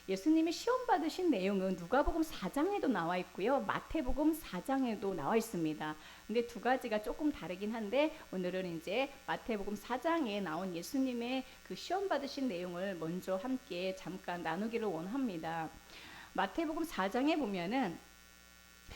예수님이 시험 받으신 내용은 누가복음 4장에도 나와 있고요. 마태복음 4장에도 나와 있습니다. 근데 두 가지가 조금 다르긴 한데 오늘은 이제 마태복음 4장에 나온 예수님의 그 시험 받으신 내용을 먼저 함께 잠깐 나누기를 원합니다. 마태복음 4장에 보면은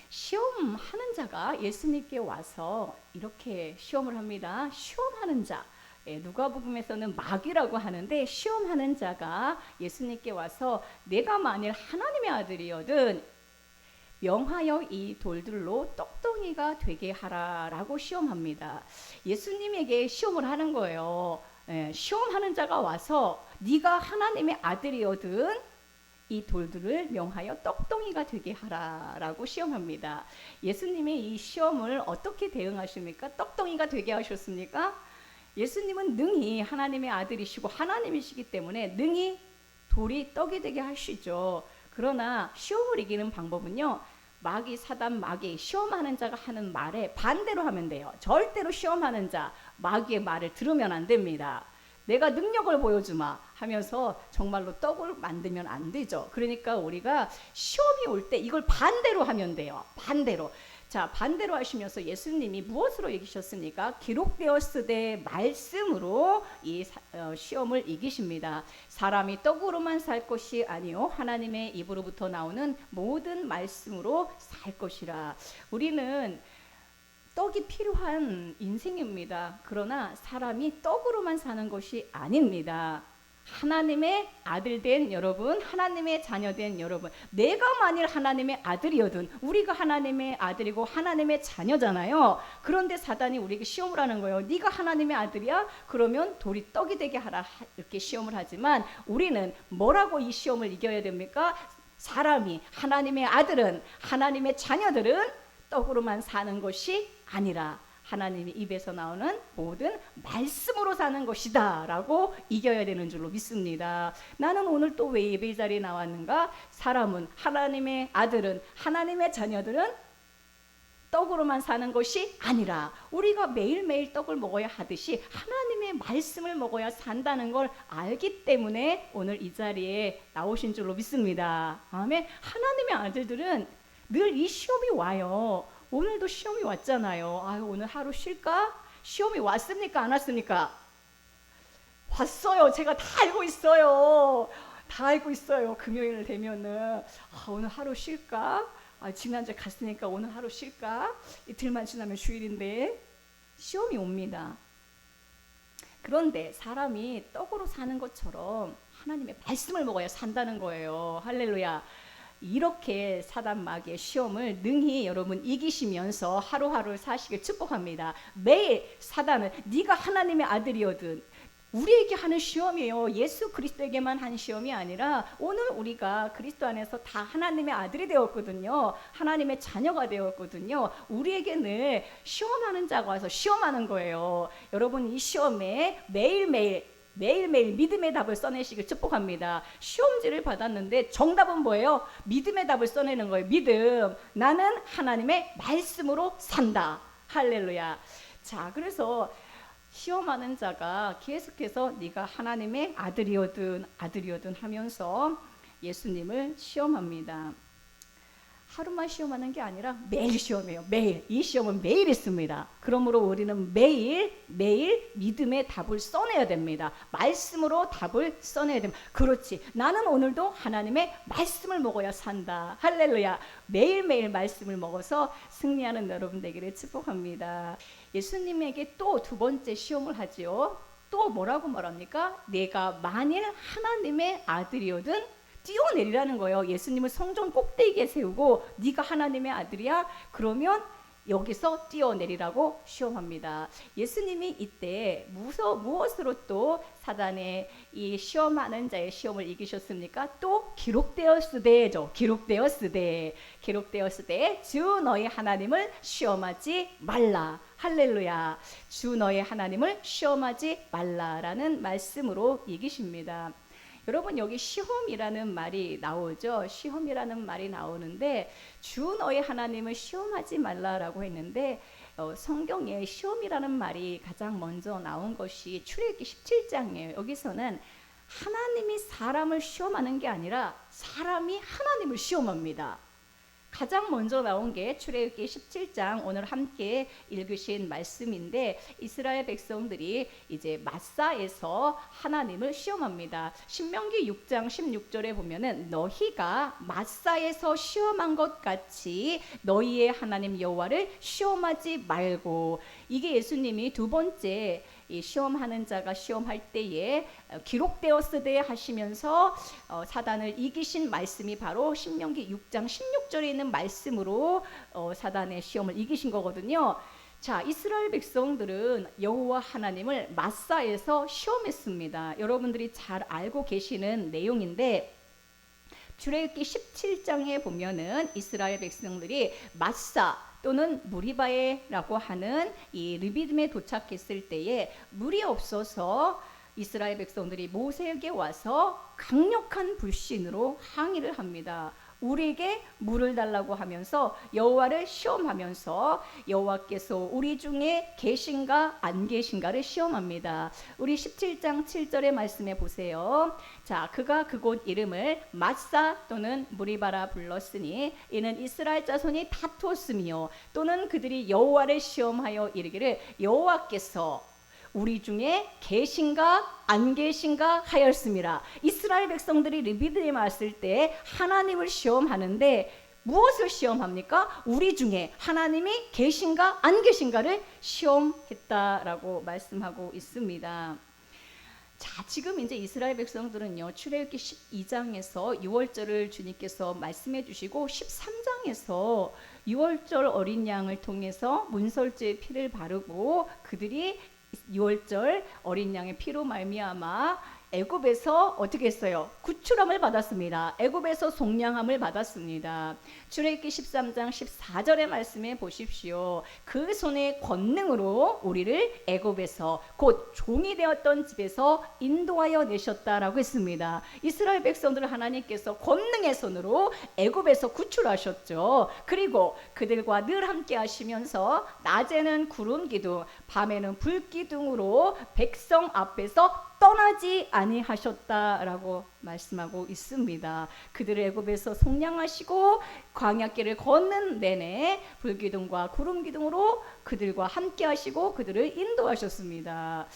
시험하는 자가 예수님께 와서 이렇게 시험을 합니다. 시험하는 자. 누가복음에서는 마귀라고 하는데 시험하는 자가 예수님께 와서 내가 만일 하나님의 아들이거든 명하여 이 돌들로 떡덩이가 되게 하라라고 시험합니다. 예수님에게 시험을 하는 거예요. 시험하는 자가 와서 네가 하나님의 아들이거든 이 돌들을 명하여 떡덩이가 되게 하라라고 시험합니다. 예수님의 이 시험을 어떻게 대응하십니까? 떡덩이가 되게 하셨습니까? 예수님은 능히 하나님의 아들이시고 하나님이시기 때문에 능히 돌이 떡이 되게 하시죠. 그러나 시험을 이기는 방법은요. 마귀 사단 마귀 시험하는 자가 하는 말에 반대로 하면 돼요. 절대로 시험하는 자 마귀의 말을 들으면 안 됩니다. 내가 능력을 보여주마 하면서 정말로 떡을 만들면 안 되죠. 그러니까 우리가 시험이 올 때 이걸 반대로 하면 돼요. 반대로. 자, 반대로 하시면서 예수님이 무엇으로 이기셨습니까? 기록되었으되 말씀으로 이 시험을 이기십니다. 사람이 떡으로만 살 것이 아니요 하나님의 입으로부터 나오는 모든 말씀으로 살 것이라. 우리는 떡이 필요한 인생입니다. 그러나 사람이 떡으로만 사는 것이 아닙니다. 하나님의 아들 된 여러분, 하나님의 자녀 된 여러분, 내가 만일 하나님의 아들이거든, 우리가 하나님의 아들이고 하나님의 자녀잖아요. 그런데 사단이 우리에게 시험을 하는 거예요. 네가 하나님의 아들이야? 그러면 돌이 떡이 되게 하라 이렇게 시험을 하지만 우리는 뭐라고 이 시험을 이겨야 됩니까? 사람이 하나님의 아들은 하나님의 자녀들은 떡으로만 사는 것이 아니라 하나님의 입에서 나오는 모든 말씀으로 사는 것이다 라고 이겨야 되는 줄로 믿습니다. 나는 오늘 또 왜 예배 자리에 나왔는가? 사람은 하나님의 아들은 하나님의 자녀들은 떡으로만 사는 것이 아니라 우리가 매일매일 떡을 먹어야 하듯이 하나님의 말씀을 먹어야 산다는 걸 알기 때문에 오늘 이 자리에 나오신 줄로 믿습니다. 아멘. 하나님의 아들들은 늘 이 시험이 와요. 오늘도 시험이 왔잖아요. 아유, 오늘 하루 쉴까? 시험이 왔습니까? 안 왔습니까? 왔어요. 제가 다 알고 있어요. 다 알고 있어요. 금요일 되면은 오늘 하루 쉴까? 지난주에 갔으니까 오늘 하루 쉴까? 이틀만 지나면 주일인데 시험이 옵니다. 그런데 사람이 떡으로 사는 것처럼 하나님의 말씀을 먹어야 산다는 거예요. 할렐루야. 이렇게 사단 마귀의 시험을 능히 여러분 이기시면서 하루하루 사시길 축복합니다. 매일 사단은 네가 하나님의 아들이거든 우리에게 하는 시험이에요. 예수 그리스도에게만 한 시험이 아니라 오늘 우리가 그리스도 안에서 다 하나님의 아들이 되었거든요. 하나님의 자녀가 되었거든요. 우리에게 늘 시험하는 자가 와서 시험하는 거예요. 여러분 이 시험에 매일매일 믿음의 답을 써내시길 축복합니다. 시험지를 받았는데 정답은 뭐예요? 믿음의 답을 써내는 거예요. 믿음. 나는 하나님의 말씀으로 산다. 할렐루야. 자, 그래서 시험하는 자가 계속해서 네가 하나님의 아들이거든 하면서 예수님을 시험합니다. 하루만 시험하는 게 아니라 매일 시험해요. 매일. 이 시험은 매일 있습니다. 그러므로 우리는 매일 믿음의 답을 써내야 됩니다. 말씀으로 답을 써내야 됩니다. 그렇지. 나는 오늘도 하나님의 말씀을 먹어야 산다. 할렐루야. 매일매일 말씀을 먹어서 승리하는 여러분 되기를 축복합니다. 예수님에게 또 두 번째 시험을 하지요. 또 뭐라고 말합니까? 내가 만일 하나님의 아들이거든 뛰어내리라는 거예요. 예수님을 성전 꼭대기에 세우고 네가 하나님의 아들이야? 그러면 여기서 뛰어내리라고 시험합니다. 예수님이 이때 무엇으로 또 사단의 이 시험하는 자의 시험을 이기셨습니까? 또 기록되었으되죠. 기록되었으되 주 너희 하나님을 시험하지 말라. 할렐루야. 주 너희 하나님을 시험하지 말라라는 말씀으로 이기십니다. 여러분 여기 시험이라는 말이 나오죠. 시험이라는 말이 나오는데 주 너희 하나님을 시험하지 말라라고 했는데 성경에 시험이라는 말이 가장 먼저 나온 것이 출애굽기 17장이에요. 여기서는 하나님이 사람을 시험하는 게 아니라 사람이 하나님을 시험합니다. 가장 먼저 나온 게 출애굽기 17장, 오늘 함께 읽으신 말씀인데, 이스라엘 백성들이 이제 마사에서 하나님을 시험합니다. 신명기 6장 16절에 보면은 너희가 마사에서 시험한 것 같이 너희의 하나님 여호와를 시험하지 말고, 이게 예수님이 두 번째 이 시험하는 자가 시험할 때에 기록되었으되 하시면서 사단을 이기신 말씀이 바로 신명기 6장 16절에 있는 말씀으로 사단의 시험을 이기신 거거든요. 자, 이스라엘 백성들은 여호와 하나님을 마사에서 시험했습니다. 여러분들이 잘 알고 계시는 내용인데, 출애굽기 17장에 보면은 이스라엘 백성들이 마사 또는 무리바에라고 하는 이 르비딤에 도착했을 때에 물이 없어서 이스라엘 백성들이 모세에게 와서 강력한 불신으로 항의를 합니다. 우리에게 물을 달라고 하면서 여호와를 시험하면서 여호와께서 우리 중에 계신가 안 계신가를 시험합니다. 우리 17장 7절의 말씀에 보세요. 자, 그가 그곳 이름을 마사 또는 무리바라 불렀으니 이는 이스라엘 자손이 다투었으며 또는 그들이 여호와를 시험하여 이르기를 여호와께서 우리 중에 계신가 안 계신가 하였습니다. 이스라엘 백성들이 르비딤에 왔을 때 하나님을 시험하는데 무엇을 시험합니까? 우리 중에 하나님이 계신가 안 계신가를 시험했다라고 말씀하고 있습니다. 자, 지금 이제 이스라엘 백성들은요, 출애굽기 12장에서 6월절을 주님께서 말씀해 주시고 13장에서 6월절 어린 양을 통해서 문설주의 피를 바르고 그들이 6월절 어린 양의 피로 말미암아 애굽에서 어떻게 했어요? 구출함을 받았습니다. 애굽에서 속량함을 받았습니다. 출애굽기 13장 14절의 말씀에 보십시오. 그 손의 권능으로 우리를 애굽에서 곧 종이 되었던 집에서 인도하여 내셨다라고 했습니다. 이스라엘 백성들을 하나님께서 권능의 손으로 애굽에서 구출하셨죠. 그리고 그들과 늘 함께 하시면서 낮에는 구름 기둥, 밤에는 불 기둥으로 백성 앞에서 떠나지 아니하셨다라고 말씀하고 있습니다. 그들을 애굽에서 속량하시고 광야길을 걷는 내내 불기둥과 구름기둥으로 그들과 함께 하시고 그들을 인도하셨습니다.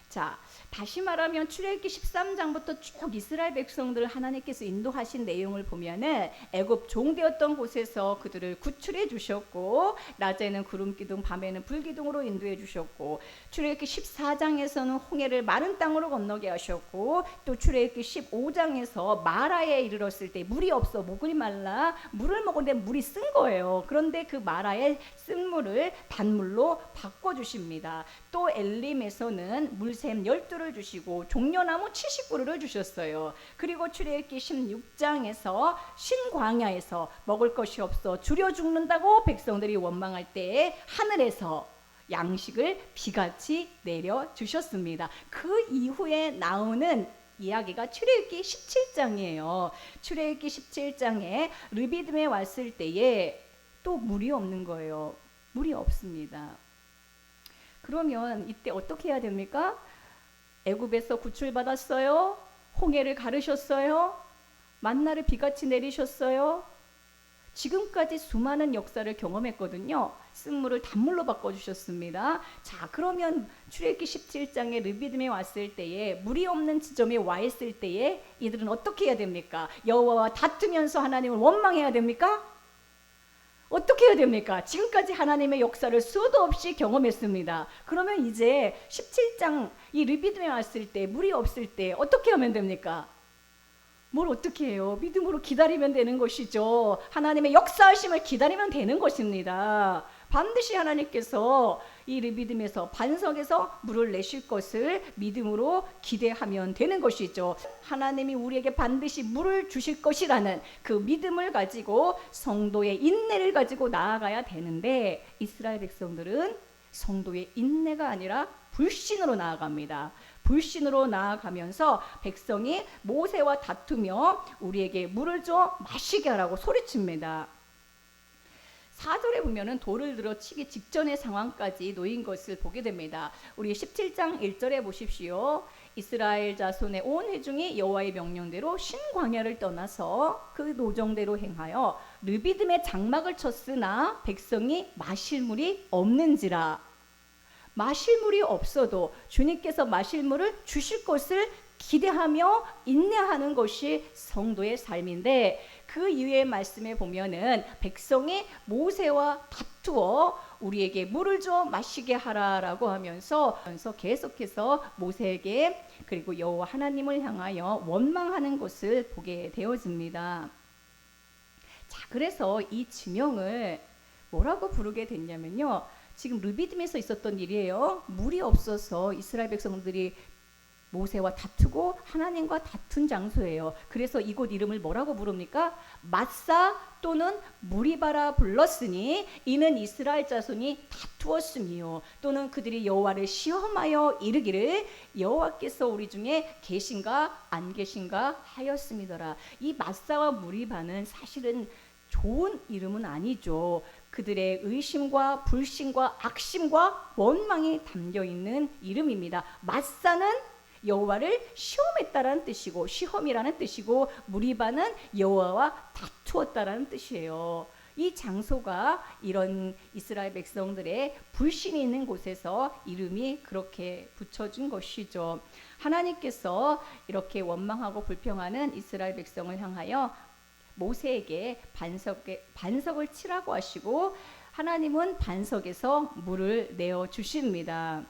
자, 다시 말하면 출애굽기 13장부터 쭉 이스라엘 백성들 하나님께서 인도하신 내용을 보면은 애굽 종되었던 곳에서 그들을 구출해 주셨고 낮에는 구름기둥 밤에는 불기둥으로 인도해 주셨고 출애굽기 14장에서는 홍해를 마른 땅으로 건너게 하셨고 또 출애굽기 15장에서 마라에 이르렀을 때 물이 없어 목이 말라 물을 먹었는데 물이 쓴 거예요. 그런데 그 마라의 쓴 물을 단물로 바꿔 주십니다. 또 엘림에서는 물샘 12를 주시고 종려나무 70그루를 주셨어요. 그리고 출애굽기 16장에서 신광야에서 먹을 것이 없어 줄여 죽는다고 백성들이 원망할 때에 하늘에서 양식을 비같이 내려 주셨습니다. 그 이후에 나오는 이야기가 출애굽기 17장이에요. 출애굽기 17장에 르비딤에 왔을 때에 또 물이 없는 거예요. 물이 없습니다. 그러면 이때 어떻게 해야 됩니까? 애굽에서 구출받았어요. 홍해를 가르셨어요. 만나를 비같이 내리셨어요. 지금까지 수많은 역사를 경험했거든요. 쓴물을 단물로 바꿔주셨습니다. 자, 그러면 출애굽기 17장에 르비딤에 왔을 때에 물이 없는 지점에 와 있을 때에 이들은 어떻게 해야 됩니까? 여호와와 다투면서 하나님을 원망해야 됩니까? 어떻게 해야 됩니까? 지금까지 하나님의 역사를 수도 없이 경험했습니다. 그러면 이제 17장 이 르비딤에 왔을 때 물이 없을 때 어떻게 하면 됩니까? 뭘 어떻게 해요? 믿음으로 기다리면 되는 것이죠. 하나님의 역사하심을 기다리면 되는 것입니다. 반드시 하나님께서 이 르비딤에서 반석에서 물을 내실 것을 믿음으로 기대하면 되는 것이죠. 하나님이 우리에게 반드시 물을 주실 것이라는 그 믿음을 가지고 성도의 인내를 가지고 나아가야 되는데 이스라엘 백성들은 성도의 인내가 아니라 불신으로 나아갑니다. 불신으로 나아가면서 백성이 모세와 다투며 우리에게 물을 줘 마시게 하라고 소리칩니다. 4절에 보면은 돌을 들어 치기 직전의 상황까지 놓인 것을 보게 됩니다. 우리 17장 1절에 보십시오. 이스라엘 자손의 온 회중이 여호와의 명령대로 신광야를 떠나서 그 노정대로 행하여 르비딤의 장막을 쳤으나 백성이 마실 물이 없는지라. 마실 물이 없어도 주님께서 마실 물을 주실 것을 기대하며 인내하는 것이 성도의 삶인데, 그 이후의 말씀에 보면은 백성이 모세와 다투어 우리에게 물을 줘 마시게 하라라고 하면서 계속해서 모세에게 그리고 여호와 하나님을 향하여 원망하는 것을 보게 되어집니다. 자, 그래서 이 지명을 뭐라고 부르게 됐냐면요, 지금 르비딤에서 있었던 일이에요. 물이 없어서 이스라엘 백성들이 모세와 다투고 하나님과 다툰 장소예요. 그래서 이곳 이름을 뭐라고 부릅니까? 마사 또는 무리바라 불렀으니 이는 이스라엘 자손이 다투었음이요, 또는 그들이 여호와를 시험하여 이르기를 여호와께서 우리 중에 계신가 안 계신가 하였음이더라. 이 마사와 무리바는 사실은 좋은 이름은 아니죠. 그들의 의심과 불신과 악심과 원망이 담겨있는 이름입니다. 마사는 여호와를 시험했다라는 뜻이고, 시험이라는 뜻이고, 무리바는 여호와와 다투었다라는 뜻이에요. 이 장소가 이런 이스라엘 백성들의 불신이 있는 곳에서 이름이 그렇게 붙여진 것이죠. 하나님께서 이렇게 원망하고 불평하는 이스라엘 백성을 향하여 모세에게 반석을 치라고 하시고, 하나님은 반석에서 물을 내어 주십니다.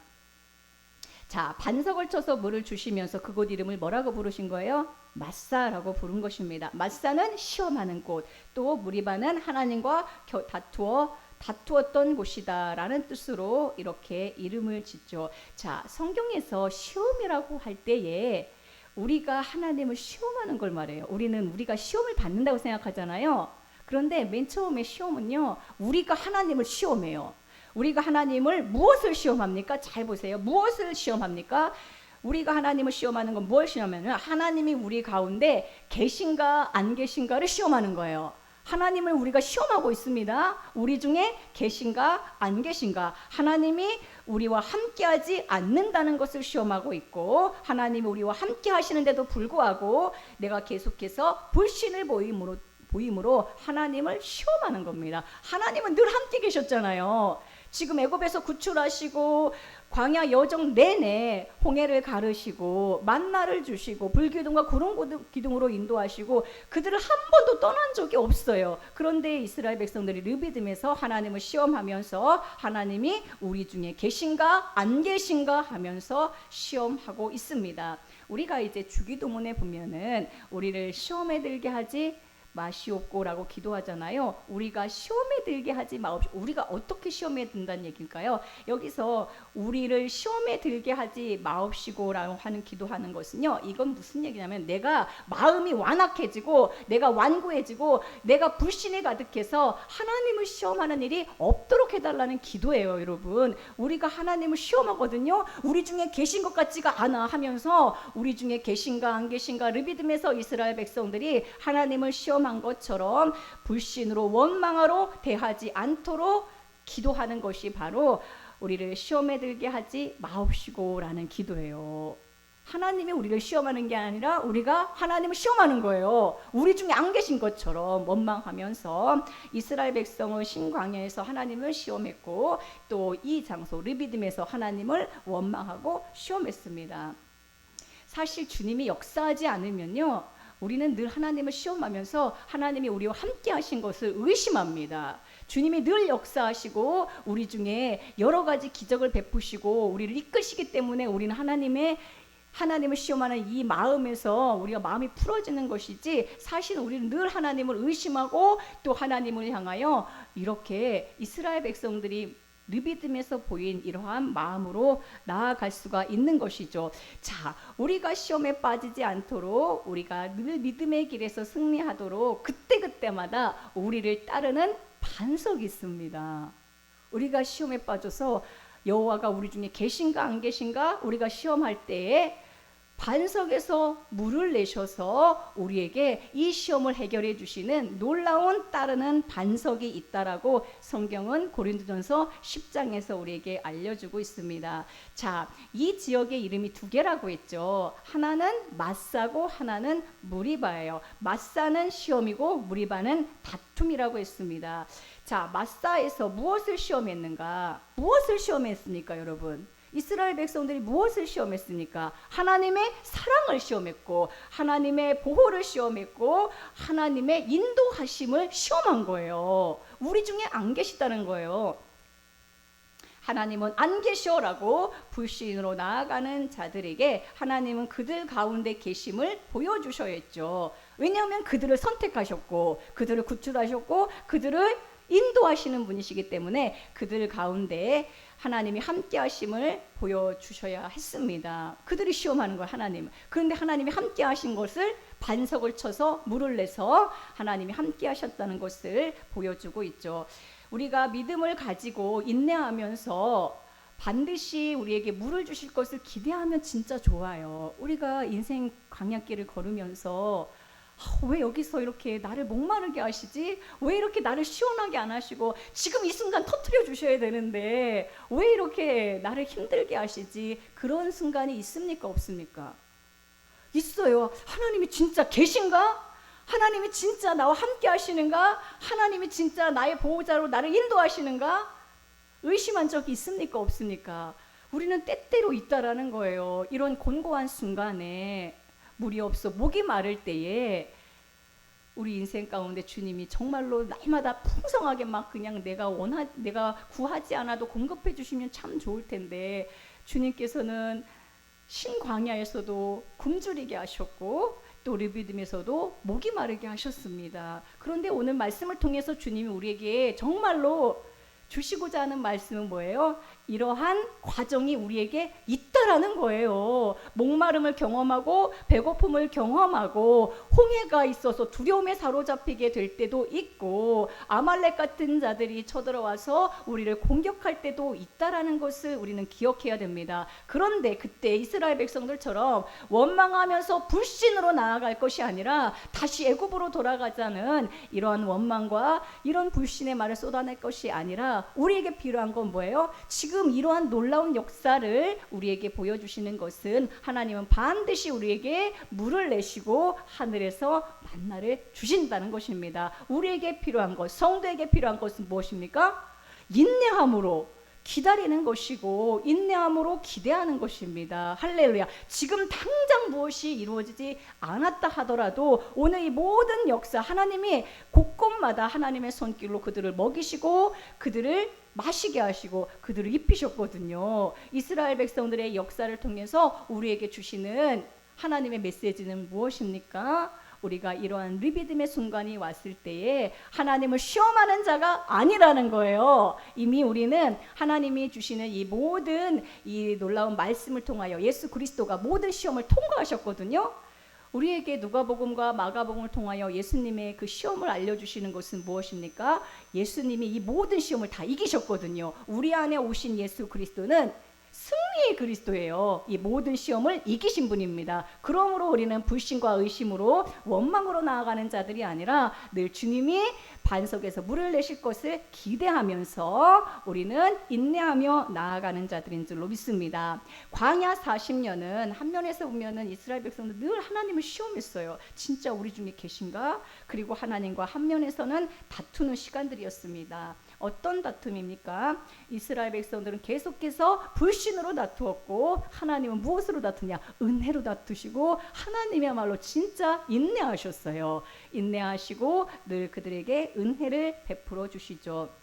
자, 반석을 쳐서 물을 주시면서 그곳 이름을 뭐라고 부르신 거예요? 마사라고 부른 것입니다. 마사는 시험하는 곳, 또 무리바는 하나님과 다투었던 곳이다 라는 뜻으로 이렇게 이름을 짓죠. 자, 성경에서 시험이라고 할 때에 우리가 하나님을 시험하는 걸 말해요. 우리가 시험을 받는다고 생각하잖아요. 그런데 맨 처음에 시험은요, 우리가 하나님을 시험해요. 우리가 하나님을 무엇을 시험합니까? 잘 보세요. 무엇을 시험합니까? 우리가 하나님을 시험하는 건 무엇을 시험하냐면, 하나님이 우리 가운데 계신가 안 계신가를 시험하는 거예요. 하나님을 우리가 시험하고 있습니다. 우리 중에 계신가 안 계신가, 하나님이 우리와 함께하지 않는다는 것을 시험하고 있고, 하나님이 우리와 함께 하시는데도 불구하고 내가 계속해서 불신을 보임으로 하나님을 시험하는 겁니다. 하나님은 늘 함께 계셨잖아요. 지금 애굽에서 구출하시고 광야 여정 내내 홍해를 가르시고 만나를 주시고 불기둥과 구름 기둥으로 인도하시고 그들을 한 번도 떠난 적이 없어요. 그런데 이스라엘 백성들이 르비딤에서 하나님을 시험하면서 하나님이 우리 중에 계신가 안 계신가 하면서 시험하고 있습니다. 우리가 이제 주기도문에 보면은 우리를 시험에 들게 하지 마시옵고라고 기도하잖아요. 우리가 시험에 들게 하지 마옵시고. 우리가 어떻게 시험에 든다는 얘기일까요? 여기서 우리를 시험에 들게 하지 마옵시고라고 하는 기도하는 것은요, 이건 무슨 얘기냐면, 내가 마음이 완악해지고 내가 완고해지고 내가 불신에 가득해서 하나님을 시험하는 일이 없도록 해달라는 기도예요. 여러분, 우리가 하나님을 시험하거든요. 우리 중에 계신 것 같지가 않아 하면서 우리 중에 계신가 안 계신가, 르비딤에서 이스라엘 백성들이 하나님을 시험한 것처럼 불신으로 원망하러 대하지 않도록 기도하는 것이 바로 우리를 시험에 들게 하지 마옵시고라는 기도예요. 하나님이 우리를 시험하는 게 아니라 우리가 하나님을 시험하는 거예요. 우리 중에 안 계신 것처럼 원망하면서 이스라엘 백성은 신광야에서 하나님을 시험했고, 또 이 장소 르비딤에서 하나님을 원망하고 시험했습니다. 사실 주님이 역사하지 않으면요, 우리는 늘 하나님을 시험하면서 하나님이 우리와 함께 하신 것을 의심합니다. 주님이 늘 역사하시고 우리 중에 여러 가지 기적을 베푸시고 우리를 이끄시기 때문에 우리는 하나님을 시험하는 이 마음에서 우리가 마음이 풀어지는 것이지, 사실 우리는 늘 하나님을 의심하고 또 하나님을 향하여 이렇게 이스라엘 백성들이 르비딤에서 보인 이러한 마음으로 나아갈 수가 있는 것이죠. 자, 우리가 시험에 빠지지 않도록, 우리가 늘 믿음의 길에서 승리하도록 그때그때마다 우리를 따르는 반석이 있습니다. 우리가 시험에 빠져서 여호와가 우리 중에 계신가 안 계신가 우리가 시험할 때에 반석에서 물을 내셔서 우리에게 이 시험을 해결해 주시는 놀라운 따르는 반석이 있다라고 성경은 고린도전서 10장에서 우리에게 알려주고 있습니다. 자, 이 지역의 이름이 두 개라고 했죠. 하나는 마사고 하나는 무리바예요. 마사는 시험이고 무리바는 다툼이라고 했습니다. 자, 마사에서 무엇을 시험했는가? 무엇을 시험했습니까, 여러분? 이스라엘 백성들이 무엇을 시험했습니까? 하나님의 사랑을 시험했고 하나님의 보호를 시험했고 하나님의 인도하심을 시험한 거예요. 우리 중에 안 계시다는 거예요. 하나님은 안 계셔라고 불신으로 나아가는 자들에게 하나님은 그들 가운데 계심을 보여주셔야 했죠. 왜냐하면 그들을 선택하셨고 그들을 구출하셨고 그들을 인도하시는 분이시기 때문에 그들 가운데 하나님이 함께 하심을 보여주셔야 했습니다. 그들이 시험하는 걸 하나님. 그런데 하나님이 함께 하신 것을 반석을 쳐서 물을 내서 하나님이 함께 하셨다는 것을 보여주고 있죠. 우리가 믿음을 가지고 인내하면서 반드시 우리에게 물을 주실 것을 기대하면 진짜 좋아요. 우리가 인생 광야길을 걸으면서 왜 여기서 이렇게 나를 목마르게 하시지? 왜 이렇게 나를 시원하게 안 하시고 지금 이 순간 터뜨려 주셔야 되는데 왜 이렇게 나를 힘들게 하시지? 그런 순간이 있습니까? 없습니까? 있어요. 하나님이 진짜 계신가? 하나님이 진짜 나와 함께 하시는가? 하나님이 진짜 나의 보호자로 나를 인도하시는가? 의심한 적이 있습니까? 없습니까? 우리는 때때로 있다라는 거예요. 이런 곤고한 순간에 물이 없어 목이 마를 때에 우리 인생 가운데 주님이 정말로 날마다 풍성하게 막 그냥 내가 구하지 않아도 공급해 주시면 참 좋을 텐데 주님께서는 신광야에서도 굶주리게 하셨고 또 르비딤에서도 목이 마르게 하셨습니다. 그런데 오늘 말씀을 통해서 주님이 우리에게 정말로 주시고자 하는 말씀은 뭐예요? 이러한 과정이 우리에게 있다라는 거예요. 목마름을 경험하고 배고픔을 경험하고 홍해가 있어서 두려움에 사로잡히게 될 때도 있고 아말렉 같은 자들이 쳐들어와서 우리를 공격할 때도 있다라는 것을 우리는 기억해야 됩니다. 그런데 그때 이스라엘 백성들처럼 원망하면서 불신으로 나아갈 것이 아니라 다시 애굽으로 돌아가자는 이런 원망과 이런 불신의 말을 쏟아낼 것이 아니라 우리에게 필요한 건 뭐예요? 지금 이러한 놀라운 역사를 우리에게 보여주시는 것은 하나님은 반드시 우리에게 물을 내시고 하늘에서 만나를 주신다는 것입니다. 우리에게 필요한 것, 성도에게 필요한 것은 무엇입니까? 인내함으로 기다리는 것이고 인내함으로 기대하는 것입니다. 할렐루야. 지금 당장 무엇이 이루어지지 않았다 하더라도 오늘 이 모든 역사 하나님이 곳곳마다 하나님의 손길로 그들을 먹이시고 그들을 마시게 하시고 그들을 입히셨거든요. 이스라엘 백성들의 역사를 통해서 우리에게 주시는 하나님의 메시지는 무엇입니까? 우리가 이러한 르비딤의 순간이 왔을 때에 하나님을 시험하는 자가 아니라는 거예요. 이미 우리는 하나님이 주시는 이 모든 이 놀라운 말씀을 통하여 예수 그리스도가 모든 시험을 통과하셨거든요. 우리에게 누가복음과 마가복음을 통하여 예수님의 그 시험을 알려주시는 것은 무엇입니까? 예수님이 이 모든 시험을 다 이기셨거든요. 우리 안에 오신 예수 그리스도는 승리의 그리스도예요. 이 모든 시험을 이기신 분입니다. 그러므로 우리는 불신과 의심으로 원망으로 나아가는 자들이 아니라 늘 주님이 반석에서 물을 내실 것을 기대하면서 우리는 인내하며 나아가는 자들인 줄로 믿습니다. 광야 40년은 한 면에서 보면은 이스라엘 백성들 늘 하나님을 시험했어요. 진짜 우리 중에 계신가? 그리고 하나님과 한 면에서는 다투는 시간들이었습니다. 어떤 다툼입니까? 이스라엘 백성들은 계속해서 불신으로 다투었고 하나님은 무엇으로 다투냐? 은혜로 다투시고 하나님이야말로 진짜 인내하셨어요. 인내하시고 늘 그들에게 은혜를 베풀어 주시죠.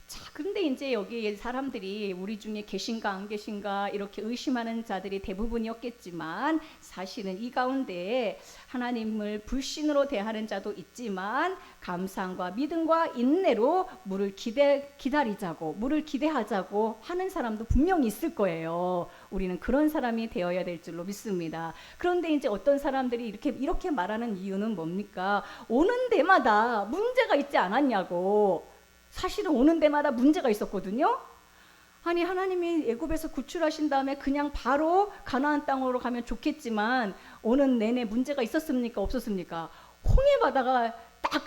자, 근데 이제 여기 사람들이 우리 중에 계신가 안 계신가 이렇게 의심하는 자들이 대부분이었겠지만 사실은 이 가운데 하나님을 불신으로 대하는 자도 있지만 감사함과 믿음과 인내로 물을 기다리자고 물을 기대하자고 하는 사람도 분명히 있을 거예요. 우리는 그런 사람이 되어야 될 줄로 믿습니다. 그런데 이제 어떤 사람들이 이렇게 말하는 이유는 뭡니까? 오는 데마다 문제가 있지 않았냐고. 사실은 오는 데마다 문제가 있었거든요. 아니 하나님이 애굽에서 구출하신 다음에 그냥 바로 가나안 땅으로 가면 좋겠지만 오는 내내 문제가 있었습니까? 없었습니까? 홍해 바다가 딱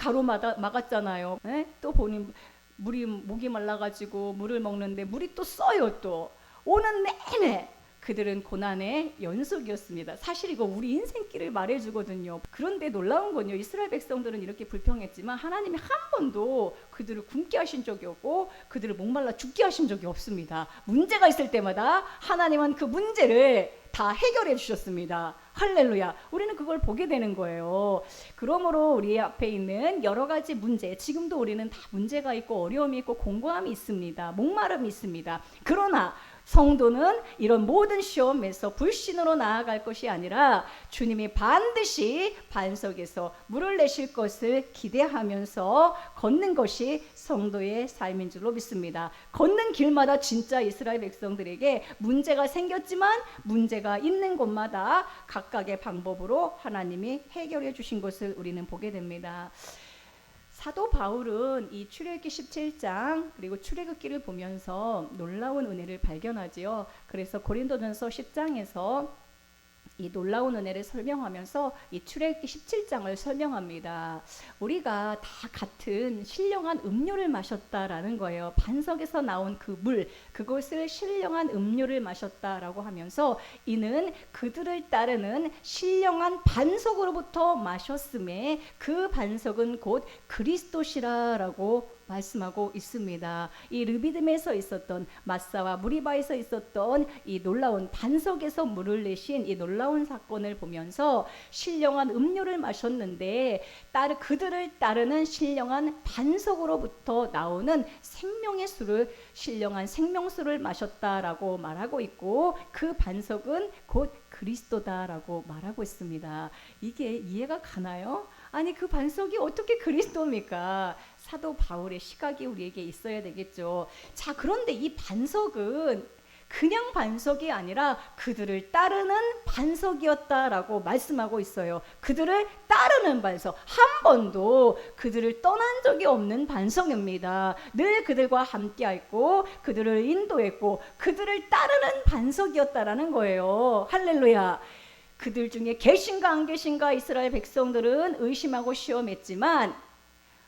막았잖아요. 에? 또 보니 목이 말라가지고 물을 먹는데 물이 또 써요. 또 오는 내내 그들은 고난의 연속이었습니다. 사실 이거 우리 인생길을 말해주거든요. 그런데 놀라운 건요, 이스라엘 백성들은 이렇게 불평했지만 하나님이 한 번도 그들을 굶게 하신 적이 없고 그들을 목말라 죽게 하신 적이 없습니다. 문제가 있을 때마다 하나님은 그 문제를 다 해결해 주셨습니다. 할렐루야. 우리는 그걸 보게 되는 거예요. 그러므로 우리 앞에 있는 여러 가지 문제, 지금도 우리는 다 문제가 있고 어려움이 있고 공고함이 있습니다. 목마름이 있습니다. 그러나 성도는 이런 모든 시험에서 불신으로 나아갈 것이 아니라 주님이 반드시 반석에서 물을 내실 것을 기대하면서 걷는 것이 성도의 삶인 줄로 믿습니다. 걷는 길마다 진짜 이스라엘 백성들에게 문제가 생겼지만 문제가 있는 곳마다 각각의 방법으로 하나님이 해결해 주신 것을 우리는 보게 됩니다. 사도 바울은 이 출애굽기 17장 그리고 출애굽기를 보면서 놀라운 은혜를 발견하지요. 그래서 고린도전서 10장에서 이 놀라운 은혜를 설명하면서 이 출애굽기 17장을 설명합니다. 우리가 다 같은 신령한 음료를 마셨다라는 거예요. 반석에서 나온 그 물, 그것을 신령한 음료를 마셨다라고 하면서 이는 그들을 따르는 신령한 반석으로부터 마셨음에 그 반석은 곧 그리스도시라라고 말씀하고 있습니다. 이 르비딤에서 있었던 마사와 무리바에서 있었던 이 놀라운 반석에서 물을 내신 이 놀라운 사건을 보면서 신령한 음료를 마셨는데 그들을 따르는 신령한 반석으로부터 나오는 생명의 수를 신령한 생명수를 마셨다라고 말하고 있고 그 반석은 곧 그리스도다라고 말하고 있습니다. 이게 이해가 가나요? 아니 그 반석이 어떻게 그리스도입니까? 사도 바울의 시각이 우리에게 있어야 되겠죠. 자, 그런데 이 반석은 그냥 반석이 아니라 그들을 따르는 반석이었다라고 말씀하고 있어요. 그들을 따르는 반석, 한 번도 그들을 떠난 적이 없는 반석입니다. 늘 그들과 함께했고 그들을 인도했고 그들을 따르는 반석이었다라는 거예요. 할렐루야. 그들 중에 계신가 안 계신가 이스라엘 백성들은 의심하고 시험했지만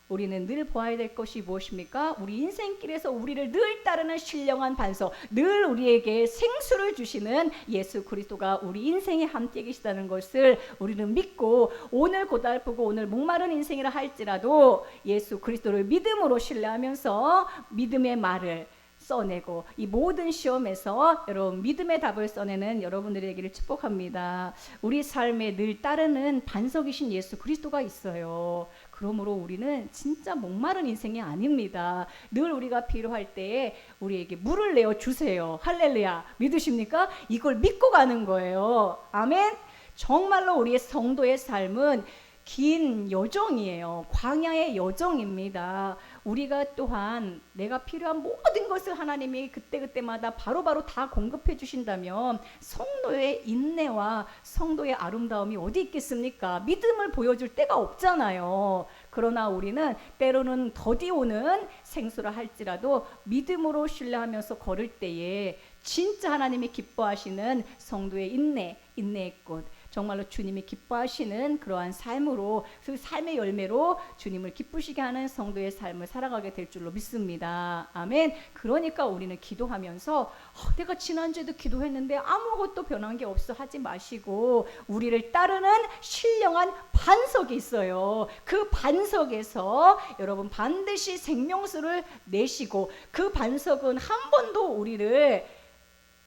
우리는 늘 보아야 될 것이 무엇입니까? 우리 인생길에서 우리를 늘 따르는 신령한 반석, 늘 우리에게 생수를 주시는 예수 그리스도가 우리 인생에 함께 계시다는 것을 우리는 믿고 오늘 고달프고 오늘 목마른 인생이라 할지라도 예수 그리스도를 믿음으로 신뢰하면서 믿음의 말을 써내고 이 모든 시험에서 여러분 믿음의 답을 써내는 여러분들이 되기를 축복합니다. 우리 삶에 늘 따르는 반석이신 예수 그리스도가 있어요. 그러므로 우리는 진짜 목마른 인생이 아닙니다. 늘 우리가 필요할 때에 우리에게 물을 내어 주세요. 할렐루야. 믿으십니까? 이걸 믿고 가는 거예요. 아멘. 정말로 우리의 성도의 삶은 긴 여정이에요. 광야의 여정입니다. 우리가 또한 내가 필요한 모든 것을 하나님이 그때그때마다 바로바로 다 공급해 주신다면 성도의 인내와 성도의 아름다움이 어디 있겠습니까? 믿음을 보여줄 때가 없잖아요. 그러나 우리는 때로는 더디 오는 생수라 할지라도 믿음으로 신뢰하면서 걸을 때에 진짜 하나님이 기뻐하시는 성도의 인내의 꽃, 정말로 주님이 기뻐하시는 그러한 삶으로 그 삶의 열매로 주님을 기쁘시게 하는 성도의 삶을 살아가게 될 줄로 믿습니다. 아멘. 그러니까 우리는 기도하면서 내가 지난주에도 기도했는데 아무것도 변한 게 없어 하지 마시고 우리를 따르는 신령한 반석이 있어요. 그 반석에서 여러분 반드시 생명수를 내시고 그 반석은 한 번도 우리를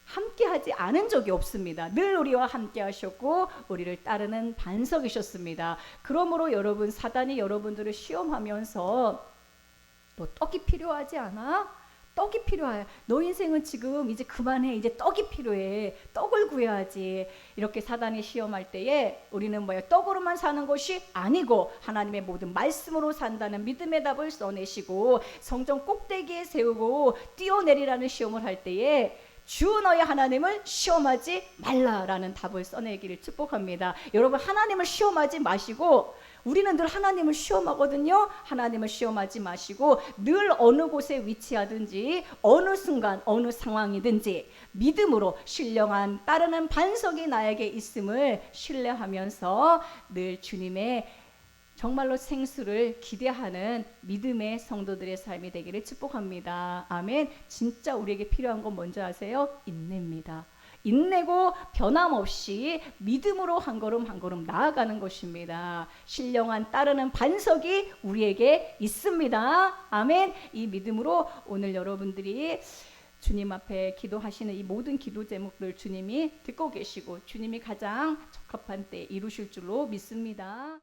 함께하지 않은 적이 없습니다. 늘 우리와 함께 하셨고 우리를 따르는 반석이셨습니다. 그러므로 여러분 사단이 여러분들을 시험하면서 너 떡이 필요하지 않아? 떡이 필요해. 너 인생은 지금 이제 그만해. 이제 떡이 필요해. 떡을 구해야지. 이렇게 사단이 시험할 때에 우리는 떡으로만 사는 것이 아니고 하나님의 모든 말씀으로 산다는 믿음의 답을 써내시고 성전 꼭대기에 세우고 뛰어내리라는 시험을 할 때에 주 너의 하나님을 시험하지 말라라는 답을 써내기를 축복합니다. 여러분 하나님을 시험하지 마시고 우리는 늘 하나님을 시험하거든요. 하나님을 시험하지 마시고 늘 어느 곳에 위치하든지 어느 순간 어느 상황이든지 믿음으로 신령한 따르는 반석이 나에게 있음을 신뢰하면서 늘 주님의 정말로 생수를 기대하는 믿음의 성도들의 삶이 되기를 축복합니다. 아멘. 진짜 우리에게 필요한 건 뭔지 아세요? 인내입니다. 인내고 변함없이 믿음으로 한 걸음 한 걸음 나아가는 것입니다. 신령한 따르는 반석이 우리에게 있습니다. 아멘. 이 믿음으로 오늘 여러분들이 주님 앞에 기도하시는 이 모든 기도 제목들 주님이 듣고 계시고 주님이 가장 적합한 때 이루실 줄로 믿습니다.